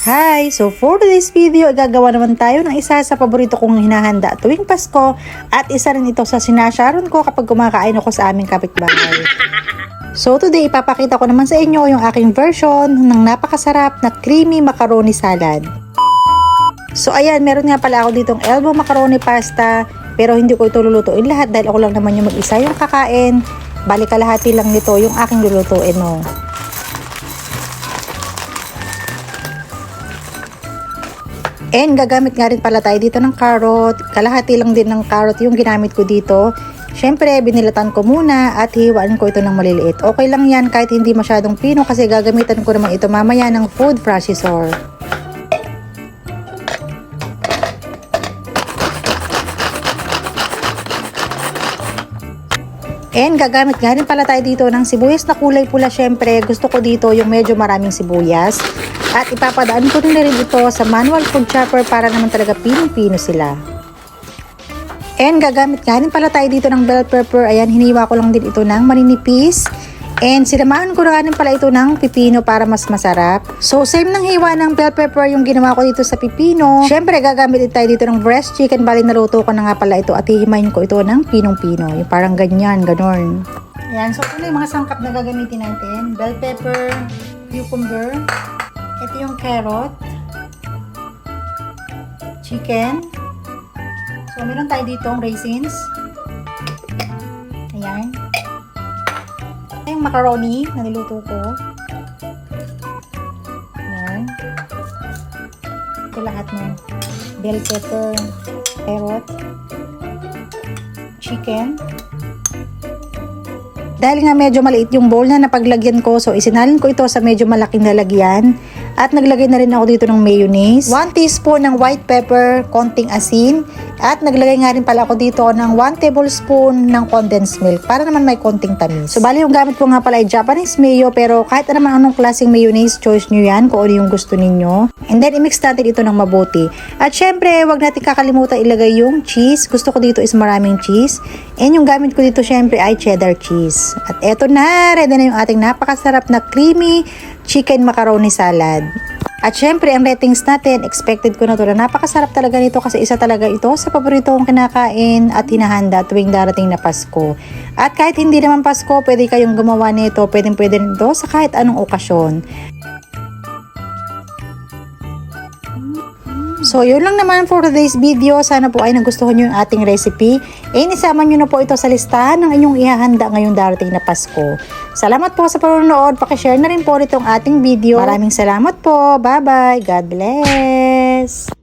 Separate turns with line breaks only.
Hi! So for today's video, gagawa naman tayo ng isa sa paborito kong hinahanda tuwing Pasko at isa rin ito sa sinasharon ko kapag kumakain ako sa aming kapitbahay. So today, ipapakita ko naman sa inyo yung aking version ng napakasarap na creamy macaroni salad. So ayan, meron nga pala ako ditong elbow macaroni pasta pero hindi ko ito lulutuin lahat dahil ako lang naman yung mag-isa yung kakain. Bali kalahati lang nito yung aking lulutuin mo. And gagamit nga rin pala tayo dito ng carrot. Kalahati lang din ng carrot yung ginamit ko dito. Syempre, binilatan ko muna at hiwaan ko ito ng maliliit. Okay lang yan kahit hindi masyadong pino kasi gagamitan ko naman ito mamaya ng food processor. And gagamit nga rin pala tayo dito ng sibuyas na kulay pula. Syempre, gusto ko dito yung medyo maraming sibuyas. At ipapadaan ko na rin ito sa manual food chopper para naman talaga pinong-pino sila. And gagamit nga rin pala tayo dito ng bell pepper. Ayan, hiniwa ko lang din ito ng maninipis. And sinamahan ko na rin pala ito ng pipino para mas masarap. So same ng hiwa ng bell pepper yung ginawa ko dito sa pipino. Syempre gagamit din tayo dito ng breast chicken. Bali naluto ko na nga pala ito at hihimayin ko ito ng pinong-pino. Yung parang ganyan, ganon. Ayan, so ito na yung mga sangkap na gagamitin natin. Bell pepper, cucumber. Ito yung carrot, chicken. So, meron tayo ditong raisins. Ayan. Ito yung macaroni na niluto ko. Ayan. Ito lahat ng bell pepper, carrot, chicken. Dahil nga medyo maliit yung bowl na napaglagyan ko, so isinalin ko ito sa medyo malaking lalagyan. At naglagay na rin ako dito ng mayonnaise, 1 teaspoon ng white pepper, konting asin, at naglagay nga rin pala ako dito ng 1 tablespoon ng condensed milk para naman may konting tamis. So bali yung gamit ko nga pala ay Japanese mayo, pero kahit naman anong klaseng mayonnaise, choice nyo yan kung ano yung gusto ninyo. And then i-mix natin ito ng mabuti. At syempre, wag natin kakalimutan ilagay yung cheese. Gusto ko dito is maraming cheese. And yung gamit ko dito syempre ay cheddar cheese. At eto na, ready na yung ating napakasarap na creamy chicken macaroni salad. At syempre, ang ratings natin, expected ko na to na napakasarap talaga nito kasi isa talaga ito sa paborito kong kinakain at hinahanda tuwing darating na Pasko. At kahit hindi naman Pasko, pwede kayong gumawa nito, pwede rin ito sa kahit anong okasyon. So, yun lang naman for today's video. Sana po ay nagustuhan nyo yung ating recipe. Isama nyo na po ito sa listahan ng inyong ihahanda ngayong darating na Pasko. Salamat po sa panonood. Pakishare na rin po itong ating video. Maraming salamat po. Bye-bye. God bless.